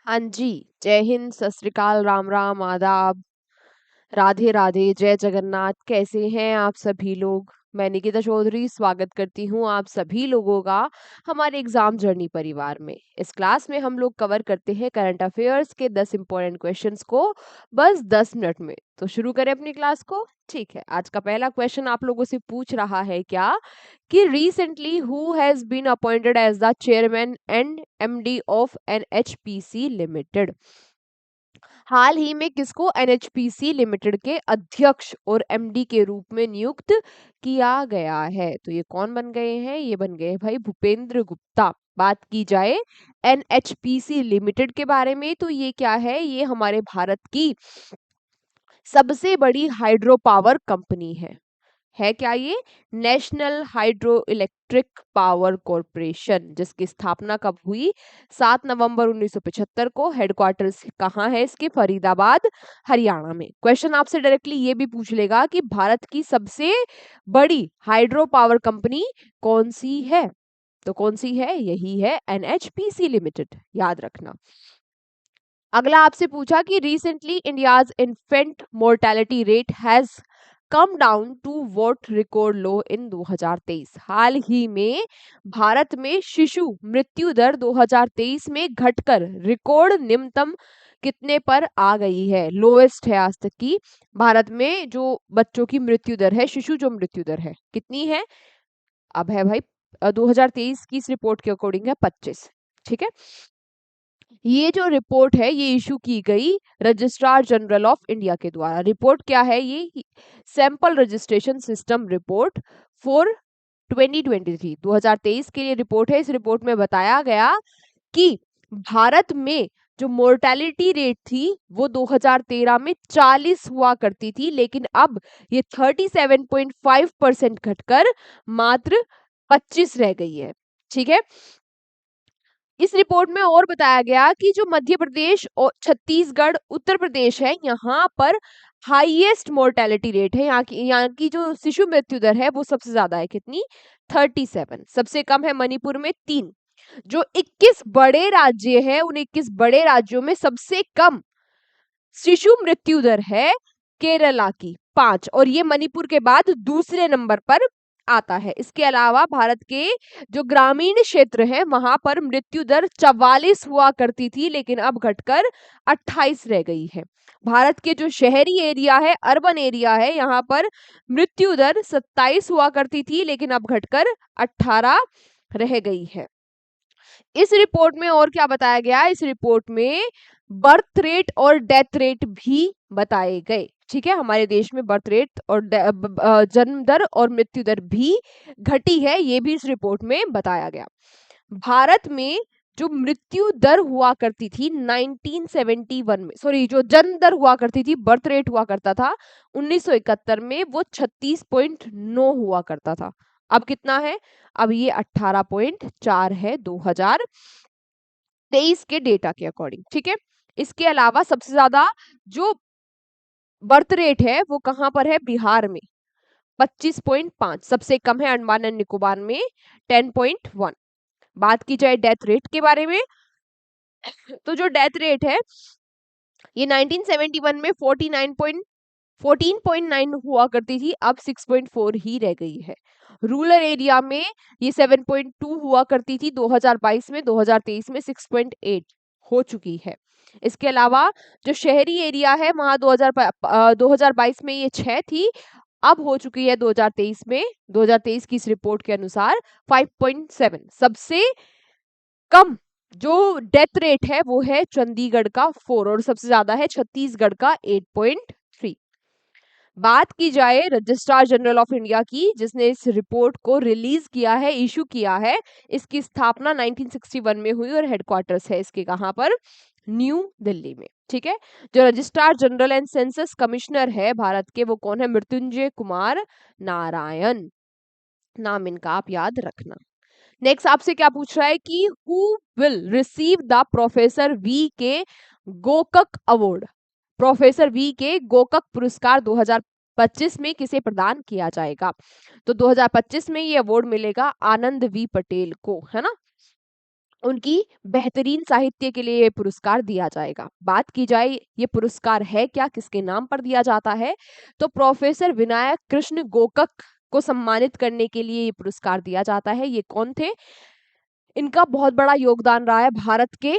हाँ जी। जय हिंद, सत श्री अकाल, राम राम, आदाब, राधे राधे, जय जगन्नाथ। कैसे हैं आप सभी लोग? मैं निकिता चौधरी स्वागत करती हूँ आप सभी लोगों का हमारे एग्जाम जर्नी परिवार में। इस क्लास में हम लोग कवर करते हैं करंट अफेयर्स के 10 इंपॉर्टेंट क्वेश्चंस को बस 10 मिनट में। तो शुरू करें अपनी क्लास को। ठीक है, आज का पहला क्वेश्चन आप लोगों से पूछ रहा है क्या कि recently who has been appointed as the chairman and MD of NHPC limited. हाल ही में किसको एनएचपीसी लिमिटेड के अध्यक्ष और एमडी के रूप में नियुक्त किया गया है? तो ये कौन बन गए हैं? ये बन गए भाई भूपेंद्र गुप्ता। बात की जाए एनएचपीसी लिमिटेड के बारे में तो ये क्या है? ये हमारे भारत की सबसे बड़ी हाइड्रो पावर कंपनी है क्या ये? National hydro electric power corporation, जिसकी स्थापना कब हुई? 7 नवंबर 1975 को। हेडक्वार्टर्स कहाँ है इसके? फरीदाबाद, हरियाणा में। क्वेश्चन आपसे डायरेक्टली ये भी पूछ लेगा कि भारत की सबसे बड़ी हाइड्रो पावर कंपनी कौन सी है? तो कौन सी है? यही है एनएचपीसी लिमिटेड, याद रखना। अगला आपसे पूछा कि recently India's infant mortality rate has come down to what record low in 2023। हाल ही में भारत में शिशु मृत्यु दर 2023 में घटकर रिकॉर्ड निम्नतम कितने पर आ गई है? लोएस्ट है आज तक की। भारत में जो बच्चों की मृत्यु दर है, शिशु जो मृत्यु दर है, कितनी है? अब है भाई 2023 की इस रिपोर्ट के अकॉर्डिंग है 25। ठीक है, ये जो रिपोर्ट है ये इशू की गई रजिस्ट्रार जनरल ऑफ इंडिया के द्वारा। रिपोर्ट क्या है? ये sample registration system report for 2023 2023 के लिए रिपोर्ट है। इस रिपोर्ट में बताया गया कि भारत में जो मोर्टेलिटी रेट थी वो 2013 में 40 हुआ करती थी, लेकिन अब ये 37.5% घटकर मात्र 25 रह गई है। ठीक है, इस रिपोर्ट में और बताया गया कि जो मध्य प्रदेश और छत्तीसगढ़, उत्तर प्रदेश है, यहाँ पर हाईएस्ट मोर्टेलिटी रेट है। यहाँ की जो शिशु मृत्यु दर है वो सबसे ज्यादा है। कितनी? 37। सबसे कम है मणिपुर में 3। जो 21 बड़े राज्य हैं उन 21 बड़े राज्यों में सबसे कम शिशु मृत्यु दर है केरला की 5, और ये मणिपुर के बाद दूसरे नंबर पर आता है। इसके अलावा भारत के जो ग्रामीण क्षेत्र है वहां पर मृत्यु दर 44 हुआ करती थी, लेकिन अब घटकर 28 रह गई है। भारत के जो शहरी एरिया है, अर्बन एरिया है, यहाँ पर मृत्यु दर 27 हुआ करती थी, लेकिन अब घटकर 18 रह गई है। इस रिपोर्ट में और क्या बताया गया? इस रिपोर्ट में बर्थ रेट और डेथ रेट भी बताए गए। ठीक है, हमारे देश में बर्थ रेट और जन्म दर और मृत्यु दर भी घटी है, ये भी इस रिपोर्ट में बताया गया। भारत में जो मृत्यु दर हुआ करती थी 1971 में, सॉरी, जो जन्म दर हुआ करती थी, बर्थ रेट हुआ करता था 1971 में, वो 36.9 हुआ करता था। अब कितना है? अब ये 18.4 है 2023 के डेटा के अकॉर्डिंग। ठीक है, इसके अलावा सबसे ज्यादा जो बर्थ रेट है वो कहां पर है? बिहार में 25.5। सबसे कम है अंडमान एंड निकोबार में 10.1। बात की जाए डेथ रेट के बारे में, तो जो डेथ रेट है ये 1971 में 14.9 हुआ करती थी, अब 6.4 ही रह गई है। रूरल एरिया में ये 7.2 हुआ करती थी 2022 में, 2023 में 6.8 हो चुकी है। इसके अलावा जो शहरी एरिया है वहां 2022 में ये 6 थी, अब हो चुकी है 2023 में, 2023 की इस रिपोर्ट के अनुसार 5.7। सबसे कम जो डेथ रेट है वो है चंडीगढ़ का 4, और सबसे ज्यादा है छत्तीसगढ़ का 8.3। बात की जाए रजिस्ट्रार जनरल ऑफ इंडिया की, जिसने इस रिपोर्ट को रिलीज किया है, इशू किया है, इसकी स्थापना 1961 में हुई और हेडक्वार्टर्स है इसके कहां पर? न्यू दिल्ली में। ठीक है, जो registrar general and census commissioner है भारत के, वो कौन है? मृत्युंजय कुमार नारायण, नाम इनका आप याद रखना। नेक्स्ट आपसे क्या पूछ रहा है कि who will receive the professor V के गोकक अवार्ड? प्रोफेसर वी के गोकक पुरस्कार 2025 में किसे प्रदान किया जाएगा? तो 2025 में ये अवार्ड मिलेगा आनंद वी पटेल को, है ना। उनकी बेहतरीन साहित्य के लिए ये पुरस्कार दिया जाएगा। बात की जाए ये पुरस्कार है क्या, किसके नाम पर दिया जाता है, तो प्रोफेसर विनायक कृष्ण गोकक को सम्मानित करने के लिए ये पुरस्कार दिया जाता है। ये कौन थे? इनका बहुत बड़ा योगदान रहा है भारत के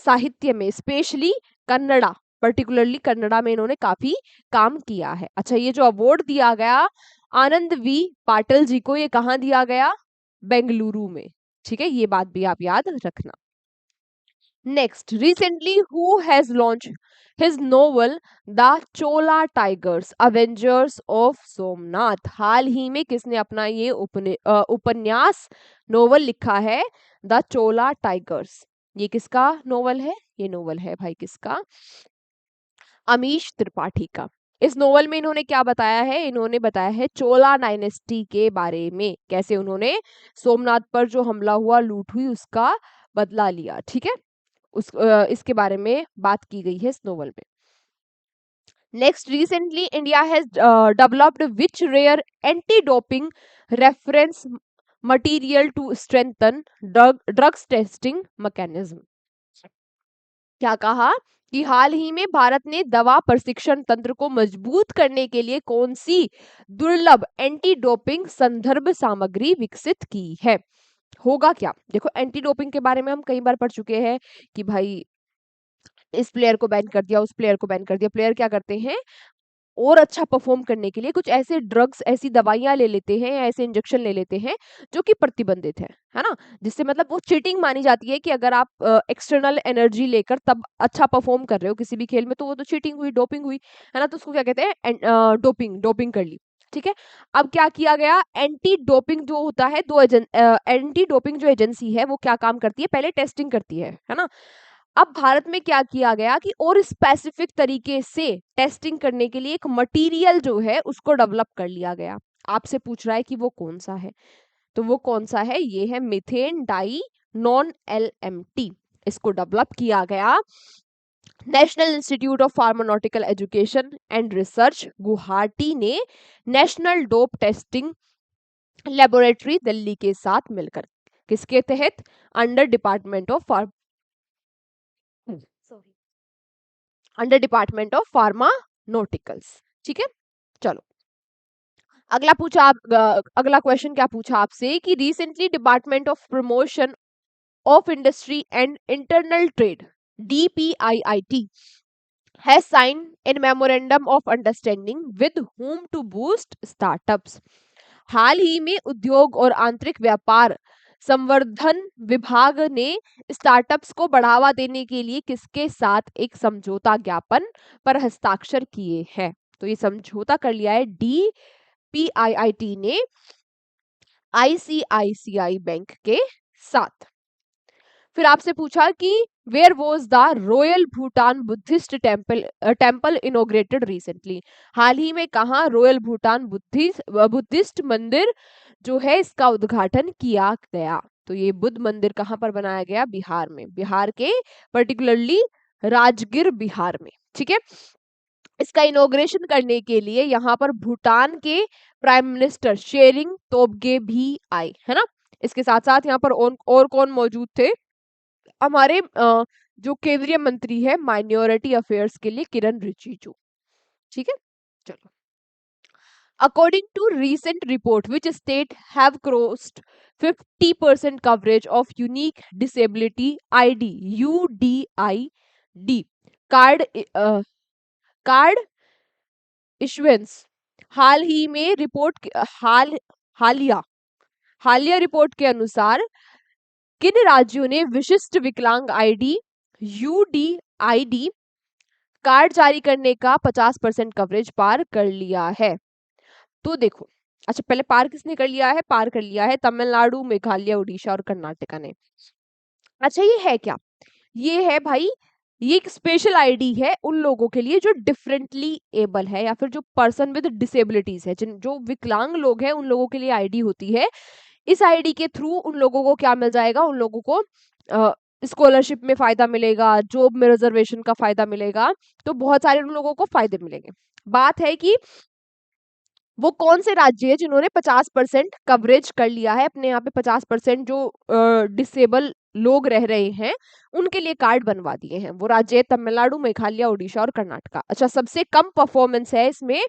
साहित्य में, स्पेशली कन्नड़ा, पर्टिकुलरली कन्नड़ा में इन्होंने काफी काम किया है। अच्छा, ये जो अवार्ड दिया गया आनंद वी पाटिल जी को, ये कहाँ दिया गया? बेंगलुरु में। ठीक है, ये बात भी आप याद रखना। Next, recently who has launched his novel the Chola tigers avengers of Somnath? हाल ही में किसने अपना ये उपन्यास नोवेल लिखा है, द चोला टाइगर्स? ये किसका नोवेल है? ये नोवेल है भाई किसका? अमीश त्रिपाठी का। इस नोवेल में इन्होंने क्या बताया है? इन्होंने बताया है चोला डायनेस्टी के बारे में, कैसे उन्होंने सोमनाथ पर जो हमला हुआ, लूट हुई, उसका बदला लिया। ठीक है, इसके बारे में बात की गई है इस नोवेल में। Next, recently India has developed which rare anti doping reference material to strengthen drugs testing mechanism? क्या कहा कि हाल ही में भारत ने दवा प्रशिक्षण तंत्र को मजबूत करने के लिए कौन सी दुर्लभ एंटी डोपिंग संदर्भ सामग्री विकसित की है? होगा क्या? देखो, एंटी डोपिंग के बारे में हम कई बार पढ़ चुके हैं कि भाई इस प्लेयर को बैन कर दिया, उस प्लेयर को बैन कर दिया। प्लेयर क्या करते हैं, और अच्छा परफॉर्म करने के लिए कुछ ऐसे ड्रग्स, ऐसी दवाइयां ले लेते हैं या ऐसे इंजेक्शन ले लेते हैं जो कि प्रतिबंधित है ना, जिससे मतलब वो चीटिंग मानी जाती है कि अगर आप एक्सटर्नल एनर्जी लेकर तब अच्छा परफॉर्म कर रहे हो किसी भी खेल में, तो वो तो चीटिंग हुई, डोपिंग हुई, है ना, तो उसको क्या कहते हैं? डोपिंग, डोपिंग कर ली। ठीक है, अब क्या किया गया, एंटी डोपिंग जो होता है, एंटी डोपिंग जो एजेंसी है वो क्या काम करती है, पहले टेस्टिंग करती है ना। अब भारत में क्या किया गया कि और स्पेसिफिक तरीके से टेस्टिंग करने के लिए एक मटेरियल जो है उसको डेवलप कर लिया गया। आपसे पूछ रहा है कि वो कौन सा है, तो वो कौन सा है? ये है मीथेन डाई नॉन एलएमटी। इसको डेवलप किया गया national institute of pharmaceutical education and research Guwahati ने national dope testing laboratory Delhi के साथ मिलकर। किसके तहत? Under department of sorry under department of pharmaceuticals. ठीक है, चलो अगला क्वेश्चन क्या पूछा आपसे कि recently department of promotion of industry and internal trade DPIIT has signed in memorandum of understanding with whom to boost startups? हाल ही में उद्योग और आंतरिक व्यापार संवर्धन विभाग ने स्टार्टअप्स को बढ़ावा देने के लिए किसके साथ एक समझौता ज्ञापन पर हस्ताक्षर किए हैं? तो ये समझौता कर लिया है DPIIT ने ICICI बैंक के साथ। फिर आपसे पूछा कि where was the royal Bhutan Buddhist temple inaugurated recently? हाल ही में कहाँ रॉयल भूटान बुद्धिस्ट मंदिर जो है इसका उद्घाटन किया गया? तो ये बुद्ध मंदिर कहाँ पर बनाया गया? बिहार में, बिहार के पर्टिकुलरली राजगीर बिहार में। ठीक है, इसका इनोग्रेशन करने के लिए यहाँ पर भूटान के प्राइम मिनिस्टर शेरिंग तोब्गे भी आए, है ना। इसके साथ साथ यहाँ पर और कौन मौजूद थे? हमारे जो केंद्रीय मंत्री है माइनॉरिटी अफेयर्स के लिए, किरण रिजिजू। ठीक है, चलो according to recent report which state have crossed 50% coverage of unique disability ID UDID card issuance. हाल ही में हालिया रिपोर्ट के अनुसार किन राज्यों ने विशिष्ट विकलांग ID UDID कार्ड जारी करने का 50% कवरेज पार कर लिया है? तो देखो, अच्छा पहले पार किसने कर लिया है? पार कर लिया है तमिलनाडु, मेघालय, उड़ीसा और कर्नाटका ने। अच्छा, ये है क्या? ये है भाई, ये एक स्पेशल आईडी है उन लोगों के लिए जो डिफरेंटली एबल है या फिर जो पर्सन विद डिसेबिलिटीज है, जिन जो विकलांग लोग हैं उन लोगों के लिए आईडी होती है। इस आईडी के थ्रू उन लोगों को क्या मिल जाएगा? उन लोगों को स्कॉलरशिप में फायदा मिलेगा, जॉब में रिजर्वेशन का फायदा मिलेगा, तो बहुत सारे उन लोगों को फायदे मिलेंगे। बात है कि वो कौन से राज्य है जिन्होंने 50% कवरेज कर लिया है अपने यहाँ पे, 50% जो डिसेबल लोग रह रहे हैं उनके लिए कार्ड बनवा दिए हैं। वो राज्य है तमिलनाडु, मेघालय, उड़ीसा और कर्नाटका। अच्छा, सबसे कम परफॉर्मेंस है इसमें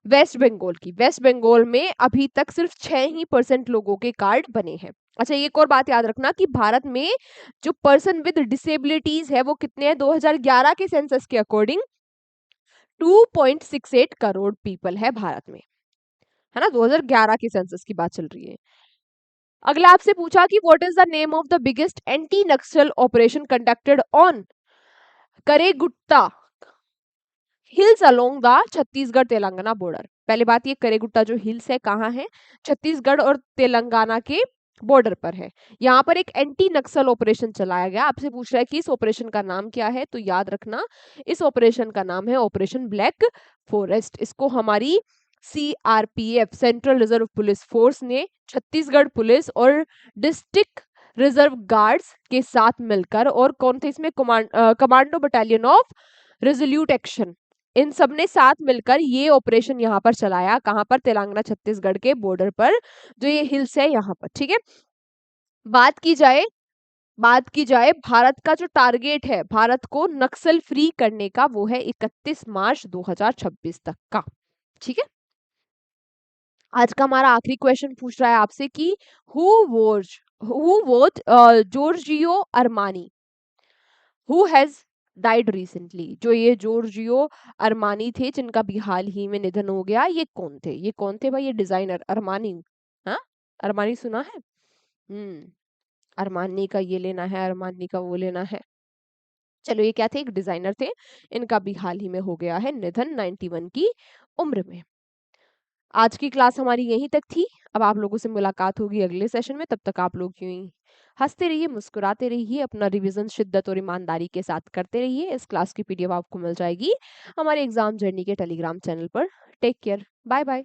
वेस्ट बंगाल की। वेस्ट बंगाल में अभी तक सिर्फ 6% लोगों के कार्ड बने हैं। अच्छा, एक और बात याद रखना कि भारत में जो पर्सन विद डिसेबिलिटीज है वो कितने हैं 2011 के सेंसस के अकॉर्डिंग 2.68 करोड़ पीपल है भारत में, है ना। 2011 के सेंसस की बात चल रही है। अगला आपसे पूछा कि what is the name of the biggest anti Naxal operation conducted on Karregutta hills along the Chhattisgarh Telangana border. पहले बात ये करेगुट्टा जो हिल्स है कहाँ है, छत्तीसगढ़ और तेलंगाना के बॉर्डर पर है। यहाँ पर एक एंटी नक्सल ऑपरेशन चलाया गया। आपसे पूछ रहा है कि इस ऑपरेशन का नाम क्या है, तो याद रखना इस ऑपरेशन का नाम है ऑपरेशन ब्लैक फॉरेस्ट। इसको हमारी CRPF central reserve police force ने छत्तीसगढ़ पुलिस और डिस्ट्रिक्ट रिजर्व गार्ड्स के साथ मिलकर, और कौन थे इसमें, commando battalion of resolute action, इन सब ने साथ मिलकर ये ऑपरेशन यहाँ पर चलाया। कहाँ पर, तेलंगाना छत्तीसगढ़ के बॉर्डर पर, जो ये हिल्स है यहाँ पर, ठीक है। बात की जाए बात की जाए भारत का जो टारगेट है भारत को नक्सल फ्री करने का, वो है 31 मार्च 2026 तक का, ठीक है। आज का हमारा आखिरी क्वेश्चन पूछ रहा है आपसे कि who was Giorgio Armani who has died recently. जो ये जॉर्जियो अरमानी थे जिनका भी हाल ही में निधन हो गया, ये कौन थे, ये कौन थे भाई, ये डिजाइनर अरमानी। हाँ, अरमानी सुना है। अरमानी का ये लेना है, अरमानी का वो लेना है। चलो, ये क्या थे, एक डिजाइनर थे। इनका भी हाल ही में हो गया है निधन 91 की उम्र में। आज की क्लास हमारी यहीं तक थी। अब आप लोगों से मुलाकात होगी अगले सेशन में। तब तक आप लोग यूं ही हंसते रहिए, मुस्कुराते रहिए, अपना रिवीजन शिद्दत और ईमानदारी के साथ करते रहिए। इस क्लास की पीडीएफ आपको मिल जाएगी हमारे एग्जाम जर्नी के टेलीग्राम चैनल पर। Take care, bye bye.